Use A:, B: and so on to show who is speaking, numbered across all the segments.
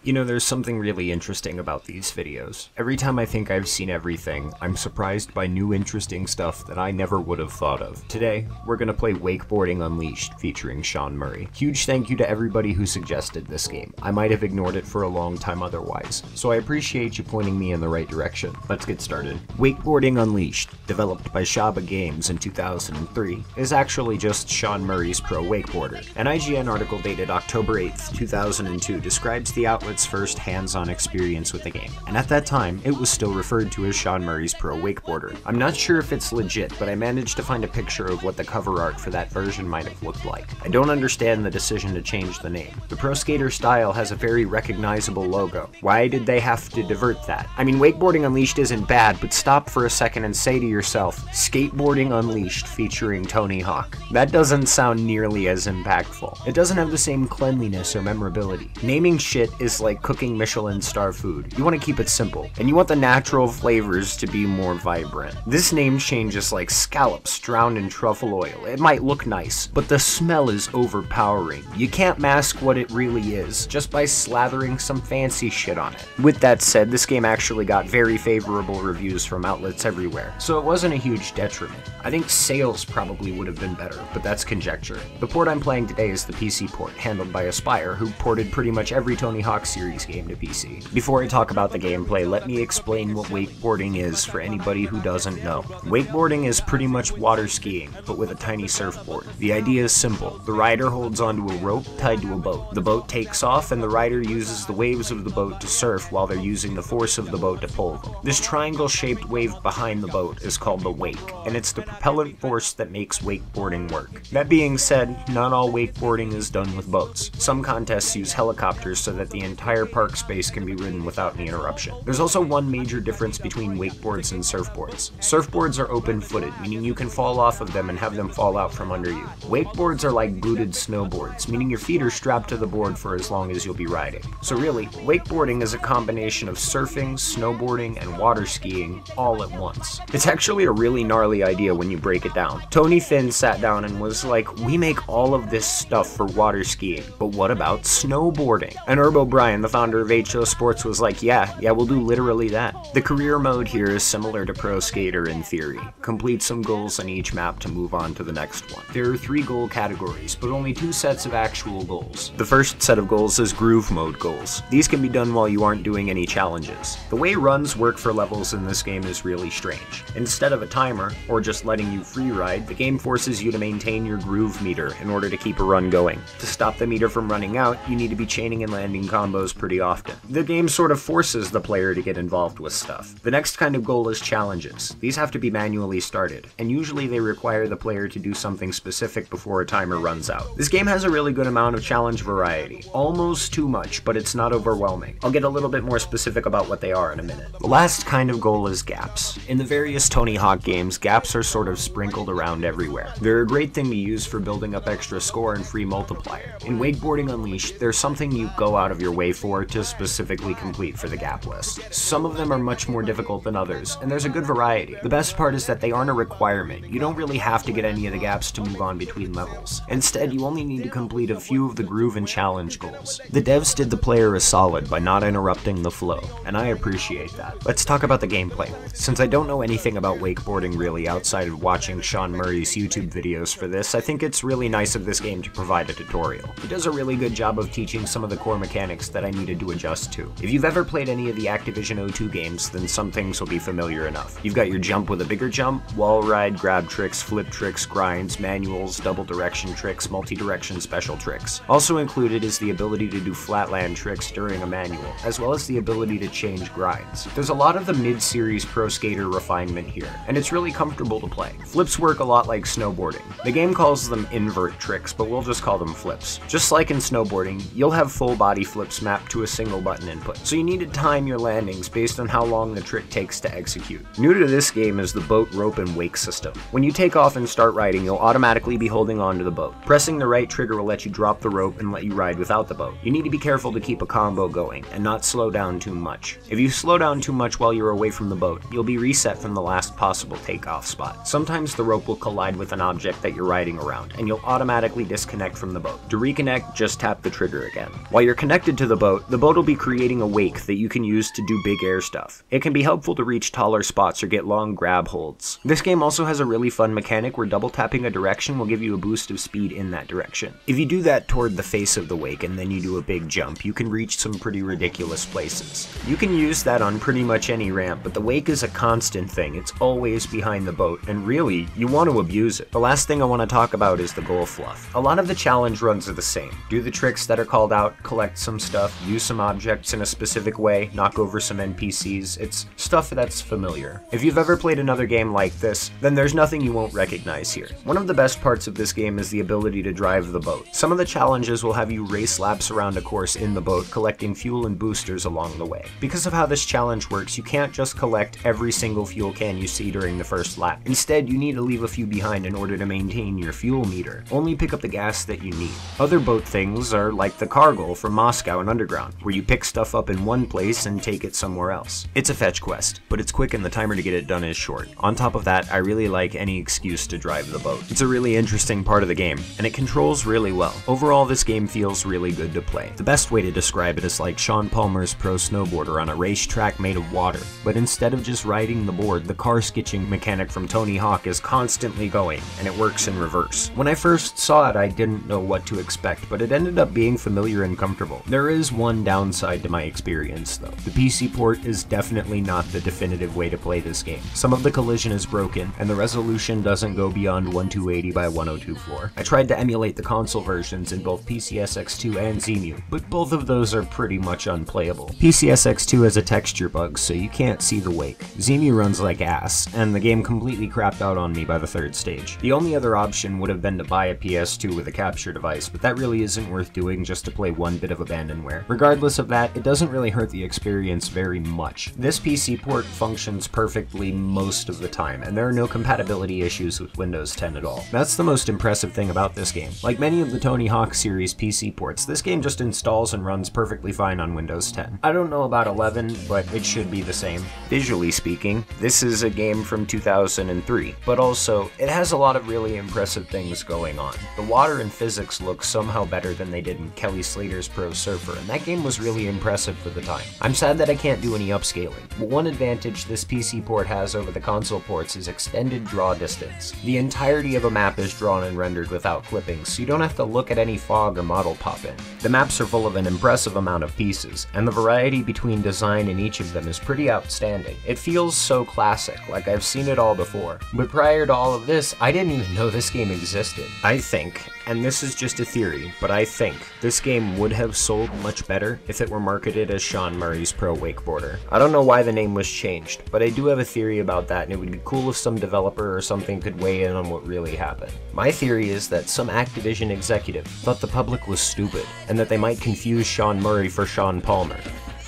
A: You know, there's something really interesting about these videos. Every time I think I've seen everything, I'm surprised by new interesting stuff that I never would have thought of. Today, we're gonna play Wakeboarding Unleashed featuring Sean Murray. Huge thank you to everybody who suggested this game. I might have ignored it for a long time otherwise, so I appreciate you pointing me in the right direction. Let's get started. Wakeboarding Unleashed, developed by Shaba Games in 2003, is actually just Sean Murray's pro wakeboarder. An IGN article dated October 8th, 2002 describes the outlet's first hands-on experience with the game, and at that time, it was still referred to as Sean Murray's pro wakeboarder. I'm not sure if it's legit, but I managed to find a picture of what the cover art for that version might have looked like. I don't understand the decision to change the name. The pro skater style has a very recognizable logo. Why did they have to divert that? I mean, Wakeboarding Unleashed isn't bad, but stop for a second and say to yourself, Skateboarding Unleashed featuring Tony Hawk. That doesn't sound nearly as impactful. It doesn't have the same cleanliness or memorability. Naming shit is like cooking Michelin star food. You want to keep it simple, and you want the natural flavors to be more vibrant. This name change is like scallops drowned in truffle oil. It might look nice, but the smell is overpowering. You can't mask what it really is just by slathering some fancy shit on it. With that said, this game actually got very favorable reviews from outlets everywhere, so it wasn't a huge detriment. I think sales probably would have been better, but that's conjecture. The port I'm playing today is the PC port, handled by Aspire, who ported pretty much every Tony Hawk series game to PC. Before I talk about the gameplay, let me explain what wakeboarding is for anybody who doesn't know. Wakeboarding is pretty much water skiing, but with a tiny surfboard. The idea is simple. The rider holds onto a rope tied to a boat. The boat takes off, and the rider uses the waves of the boat to surf while they're using the force of the boat to pull them. This triangle-shaped wave behind the boat is called the wake, and it's the propellant force that makes wakeboarding work. That being said, not all wakeboarding is done with boats. Some contests use helicopters so that the entire park space can be ridden without any interruption. There's also one major difference between wakeboards and surfboards. Surfboards are open-footed, meaning you can fall off of them and have them fall out from under you. Wakeboards are like booted snowboards, meaning your feet are strapped to the board for as long as you'll be riding. So really, wakeboarding is a combination of surfing, snowboarding, and water skiing all at once. It's actually a really gnarly idea when you break it down. Tony Finn sat down and was like, we make all of this stuff for water skiing, but what about snowboarding? And Herb O'Brien, the founder of HO Sports, was like, yeah, we'll do literally that. The career mode here is similar to Pro Skater in theory. Complete some goals on each map to move on to the next one. There are 3 goal categories, but only 2 sets of actual goals. The first set of goals is groove mode goals. These can be done while you aren't doing any challenges. The way runs work for levels in this game is really strange. Instead of a timer, or just letting you free ride, the game forces you to maintain your groove meter in order to keep a run going. To stop the meter from running out, you need to be chaining and landing combos pretty often. The game sort of forces the player to get involved with stuff. The next kind of goal is challenges. These have to be manually started, and usually they require the player to do something specific before a timer runs out. This game has a really good amount of challenge variety. Almost too much, but it's not overwhelming. I'll get a little bit more specific about what they are in a minute. The last kind of goal is gaps. In the various Tony Hawk games, gaps are sort of sprinkled around everywhere. They're a great thing to use for building up extra score and free multiplier. In Wakeboarding Unleashed, there's something you go out of your way for to specifically complete for the gap list. Some of them are much more difficult than others, and there's a good variety. The best part is that they aren't a requirement. You don't really have to get any of the gaps to move on between levels. Instead, you only need to complete a few of the groove and challenge goals. The devs did the player a solid by not interrupting the flow, and I appreciate that. Let's talk about the gameplay. Since I don't know anything about wakeboarding really outside of watching Sean Murray's YouTube videos for this, I think it's really nice of this game to provide a tutorial. He does a really good job of teaching some of the core mechanics that I needed to adjust to. If you've ever played any of the Activision O2 games, then some things will be familiar enough. You've got your jump with a bigger jump, wall ride, grab tricks, flip tricks, grinds, manuals, double direction tricks, multi-direction special tricks. Also included is the ability to do flatland tricks during a manual, as well as the ability to change grinds. There's a lot of the mid-series Pro Skater refinement here, and it's really comfortable to play. Flips work a lot like snowboarding. The game calls them invert tricks, but we'll just call them flips. Just like in snowboarding, you'll have full body flips mapped to a single button input, so you need to time your landings based on how long the trick takes to execute. New to this game is the boat, rope, and wake system. When you take off and start riding, you'll automatically be holding onto the boat. Pressing the right trigger will let you drop the rope and let you ride without the boat. You need to be careful to keep a combo going, and not slow down too much. If you slow down too much while you're away from the boat, you'll be reset from the last possible takeoff spot. Sometimes the rope will collide with an object that you're riding around, and you'll automatically disconnect from the boat. To reconnect, just tap the trigger again. While you're connected to the the boat will be creating a wake that you can use to do big air stuff. It can be helpful to reach taller spots or get long grab holds. This game also has a really fun mechanic where double tapping a direction will give you a boost of speed in that direction. If you do that toward the face of the wake and then you do a big jump, you can reach some pretty ridiculous places. You can use that on pretty much any ramp, but the wake is a constant thing. It's always behind the boat, and really, you want to abuse it. The last thing I want to talk about is the goal fluff. A lot of the challenge runs are the same. Do the tricks that are called out, collect some stuff, use some objects in a specific way, knock over some NPCs. It's stuff that's familiar. If you've ever played another game like this, then there's nothing you won't recognize here. One of the best parts of this game is the ability to drive the boat. Some of the challenges will have you race laps around a course in the boat, collecting fuel and boosters along the way. Because of how this challenge works, you can't just collect every single fuel can you see during the first lap. Instead, you need to leave a few behind in order to maintain your fuel meter. Only pick up the gas that you need. Other boat things are like the cargo from Moscow and Underground, where you pick stuff up in one place and take it somewhere else. It's a fetch quest, but it's quick and the timer to get it done is short. On top of that, I really like any excuse to drive the boat. It's a really interesting part of the game, and it controls really well. Overall, this game feels really good to play. The best way to describe it is like Sean Palmer's pro snowboarder on a racetrack made of water, but instead of just riding the board, the car skitching mechanic from Tony Hawk is constantly going, and it works in reverse. When I first saw it, I didn't know what to expect, but it ended up being familiar and comfortable. There is one downside to my experience, though. The PC port is definitely not the definitive way to play this game. Some of the collision is broken, and the resolution doesn't go beyond 1280 by 1024. I tried to emulate the console versions in both PCSX2 and Zemu, but both of those are pretty much unplayable. PCSX2 has a texture bug, so you can't see the wake. Zemu runs like ass, and the game completely crapped out on me by the third stage. The only other option would have been to buy a PS2 with a capture device, but that really isn't worth doing just to play one bit of abandonware. Regardless of that, it doesn't really hurt the experience very much. This PC port functions perfectly most of the time, and there are no compatibility issues with Windows 10 at all. That's the most impressive thing about this game. Like many of the Tony Hawk series PC ports, this game just installs and runs perfectly fine on Windows 10. I don't know about 11, but it should be the same. Visually speaking, this is a game from 2003, but also, it has a lot of really impressive things going on. The water and physics look somehow better than they did in Kelly Slater's Pro Surfer, and that game was really impressive for the time. I'm sad that I can't do any upscaling, but one advantage this PC port has over the console ports is extended draw distance. The entirety of a map is drawn and rendered without clipping, so you don't have to look at any fog or model pop-in. The maps are full of an impressive amount of pieces, and the variety between design in each of them is pretty outstanding. It feels so classic, like I've seen it all before. But prior to all of this, I didn't even know this game existed. I think, and this is just a theory, but I think this game would have sold much better if it were marketed as Sean Murray's Pro Wakeboarder. I don't know why the name was changed, but I do have a theory about that, and it would be cool if some developer or something could weigh in on what really happened. My theory is that some Activision executive thought the public was stupid, and that they might confuse Sean Murray for Sean Palmer.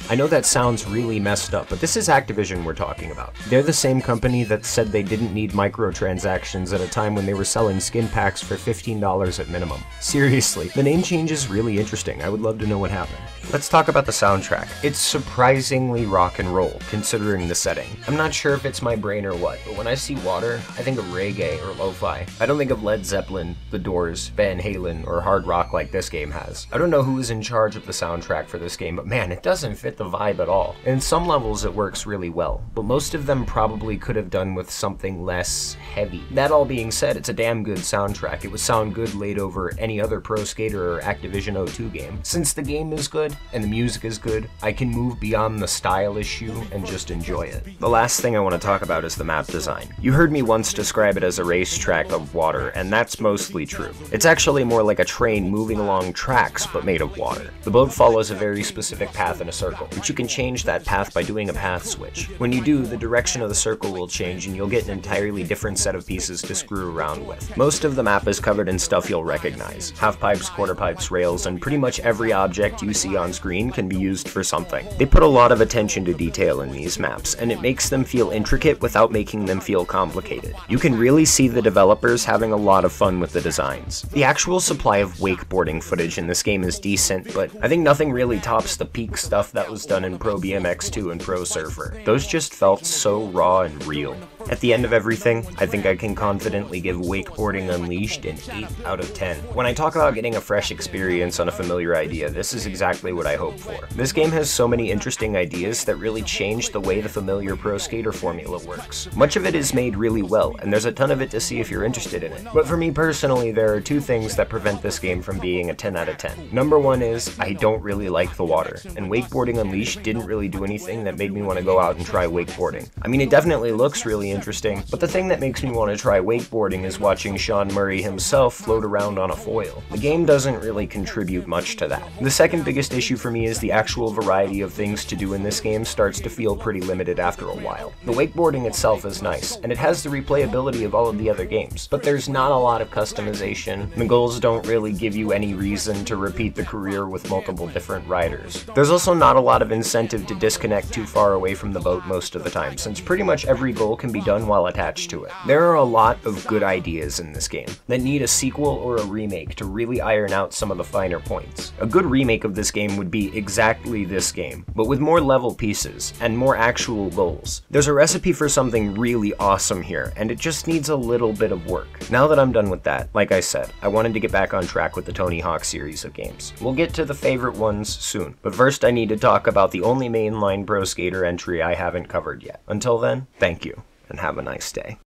A: I know that sounds really messed up, but this is Activision we're talking about. They're the same company that said they didn't need microtransactions at a time when they were selling skin packs for $15 at minimum. Seriously, the name change is really interesting. I would love to know what happened. Let's talk about the soundtrack. It's surprisingly rock and roll, considering the setting. I'm not sure if it's my brain or what, but when I see water, I think of reggae or lo-fi. I don't think of Led Zeppelin, The Doors, Van Halen, or hard rock like this game has. I don't know who is in charge of the soundtrack for this game, but man, it doesn't fit the vibe at all. In some levels it works really well, but most of them probably could have done with something less heavy. That all being said, it's a damn good soundtrack. It would sound good laid over any other Pro Skater or Activision 02 game. Since the game is good, and the music is good, I can move beyond the style issue and just enjoy it. The last thing I want to talk about is the map design. You heard me once describe it as a racetrack of water, and that's mostly true. It's actually more like a train moving along tracks, but made of water. The boat follows a very specific path in a circle, but you can change that path by doing a path switch. When you do, the direction of the circle will change, and you'll get an entirely different set of pieces to screw around with. Most of the map is covered in stuff you'll recognize. Half pipes, quarter pipes, rails, and pretty much every object you see on screen can be used for something. They put a lot of attention to detail in these maps, and it makes them feel intricate without making them feel complicated. You can really see the developers having a lot of fun with the designs. The actual supply of wakeboarding footage in this game is decent, but I think nothing really tops the peak stuff that was done in Pro BMX 2 and Pro Surfer. Those just felt so raw and real. At the end of everything, I think I can confidently give Wakeboarding Unleashed an 8 out of 10. When I talk about getting a fresh experience on a familiar idea, this is exactly exactly what I hoped for. This game has so many interesting ideas that really change the way the familiar pro skater formula works. Much of it is made really well, and there's a ton of it to see if you're interested in it. But for me personally, there are two things that prevent this game from being a 10 out of 10. Number one is, I don't really like the water, and Wakeboarding Unleashed didn't really do anything that made me want to go out and try wakeboarding. I mean, it definitely looks really interesting, but the thing that makes me want to try wakeboarding is watching Sean Murray himself float around on a foil. The game doesn't really contribute much to that. The second biggest issue for me is the actual variety of things to do in this game starts to feel pretty limited after a while. The wakeboarding itself is nice, and it has the replayability of all of the other games, but there's not a lot of customization. The goals don't really give you any reason to repeat the career with multiple different riders. There's also not a lot of incentive to disconnect too far away from the boat most of the time, since pretty much every goal can be done while attached to it. There are a lot of good ideas in this game that need a sequel or a remake to really iron out some of the finer points. A good remake of this game would be exactly this game, but with more level pieces and more actual goals. There's a recipe for something really awesome here, and it just needs a little bit of work. Now that I'm done with that, like I said, I wanted to get back on track with the Tony Hawk series of games. We'll get to the favorite ones soon, but first I need to talk about the only mainline pro skater entry I haven't covered yet. Until then, thank you, and have a nice day.